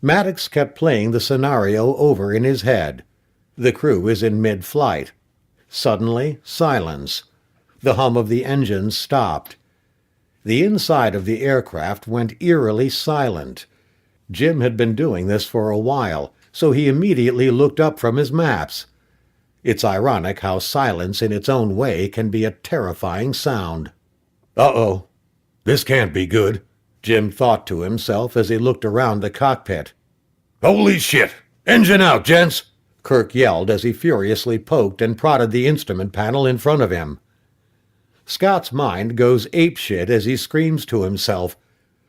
Maddox kept playing the scenario over in his head. The crew is in mid-flight. Suddenly, silence. The hum of the engines stopped. The inside of the aircraft went eerily silent. Jim had been doing this for a while, so he immediately looked up from his maps. It's ironic how silence in its own way can be a terrifying sound. "Uh-oh, this can't be good," Jim thought to himself as he looked around the cockpit. "Holy shit! Engine out, gents!" Kirk yelled as he furiously poked and prodded the instrument panel in front of him. Scott's mind goes apeshit as he screams to himself,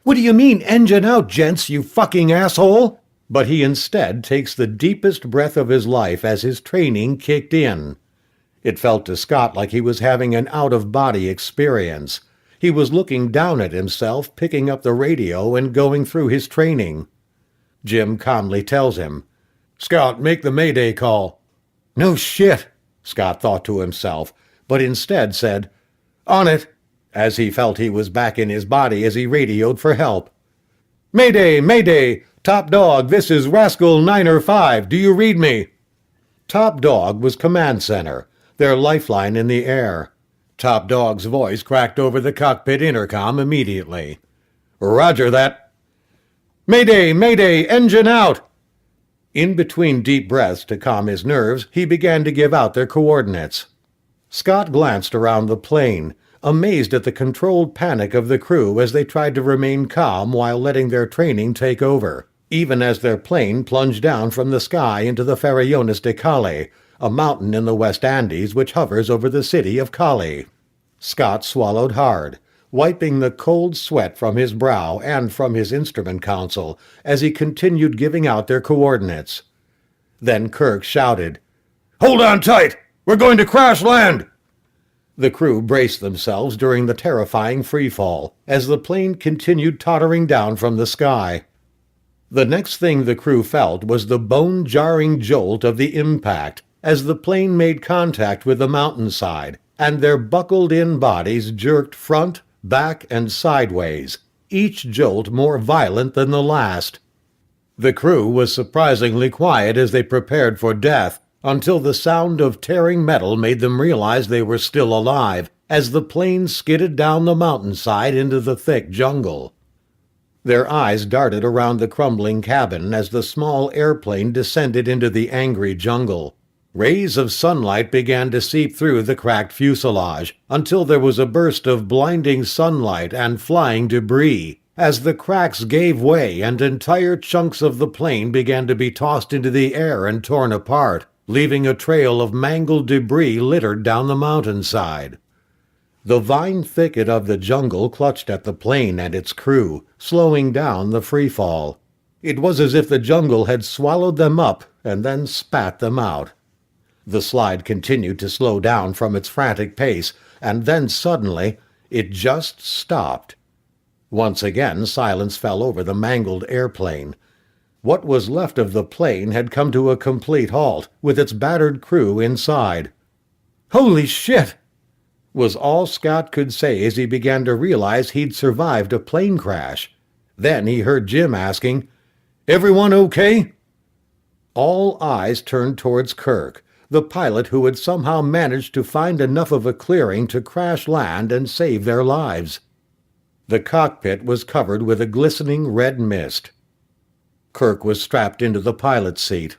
"What do you mean, engine out, gents, you fucking asshole?" But he instead takes the deepest breath of his life as his training kicked in. It felt to Scott like he was having an out-of-body experience. He was looking down at himself, picking up the radio and going through his training. Jim calmly tells him, "Scott, make the Mayday call." "No shit," Scott thought to himself, but instead said, "On it," as he felt he was back in his body as he radioed for help. "Mayday, Mayday! Top Dog, this is Rascal 905. Do you read me?" Top Dog was command center, their lifeline in the air. Top Dog's voice cracked over the cockpit intercom immediately. "Roger that." "Mayday, Mayday, engine out!" In between deep breaths to calm his nerves, he began to give out their coordinates. Scott glanced around the plane, amazed at the controlled panic of the crew as they tried to remain calm while letting their training take over, even as their plane plunged down from the sky into the Farallones de Cali, a mountain in the West Andes which hovers over the city of Cali. Scott swallowed hard, wiping the cold sweat from his brow and from his instrument console as he continued giving out their coordinates. Then Kirk shouted, "Hold on tight! We're going to crash land!" The crew braced themselves during the terrifying freefall as the plane continued tottering down from the sky. The next thing the crew felt was the bone-jarring jolt of the impact as the plane made contact with the mountainside, and their buckled-in bodies jerked front, back, and sideways, each jolt more violent than the last. The crew was surprisingly quiet as they prepared for death, until the sound of tearing metal made them realize they were still alive as the plane skidded down the mountainside into the thick jungle. Their eyes darted around the crumbling cabin as the small airplane descended into the angry jungle. Rays of sunlight began to seep through the cracked fuselage until there was a burst of blinding sunlight and flying debris as the cracks gave way and entire chunks of the plane began to be tossed into the air and torn apart, leaving a trail of mangled debris littered down the mountainside. The vine thicket of the jungle clutched at the plane and its crew, slowing down the freefall. It was as if the jungle had swallowed them up and then spat them out. The slide continued to slow down from its frantic pace, and then suddenly it just stopped. Once again silence fell over the mangled airplane. What was left of the plane had come to a complete halt, with its battered crew inside. "Holy shit!" was all Scott could say as he began to realize he'd survived a plane crash. Then he heard Jim asking, "Everyone okay?" All eyes turned towards Kirk, the pilot who had somehow managed to find enough of a clearing to crash land and save their lives. The cockpit was covered with a glistening red mist. Kirk was strapped into the pilot's seat.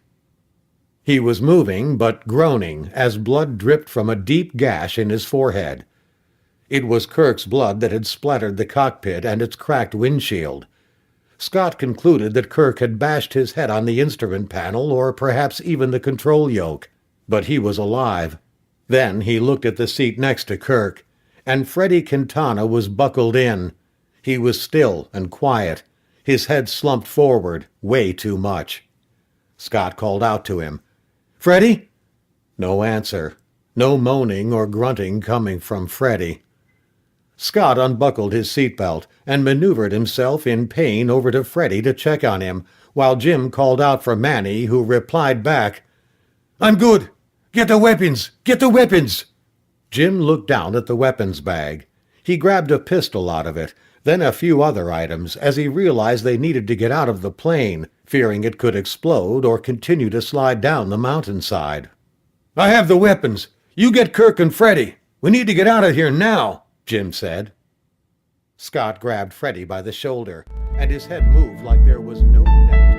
He was moving, but groaning, as blood dripped from a deep gash in his forehead. It was Kirk's blood that had splattered the cockpit and its cracked windshield. Scott concluded that Kirk had bashed his head on the instrument panel or perhaps even the control yoke, but he was alive. Then he looked at the seat next to Kirk, and Freddie Quintana was buckled in. He was still and quiet, his head slumped forward, way too much. Scott called out to him, "Freddie?" No answer. No moaning or grunting coming from Freddie. Scott unbuckled his seatbelt and maneuvered himself in pain over to Freddie to check on him, while Jim called out for Manny, who replied back, "I'm good. Get the weapons! Get the weapons!" Jim looked down at the weapons bag. He grabbed a pistol out of it, then a few other items, as he realized they needed to get out of the plane, fearing it could explode or continue to slide down the mountainside. "I have the weapons. You get Kirk and Freddie. We need to get out of here now," Jim said. Scott grabbed Freddie by the shoulder, and his head moved like there was no neck.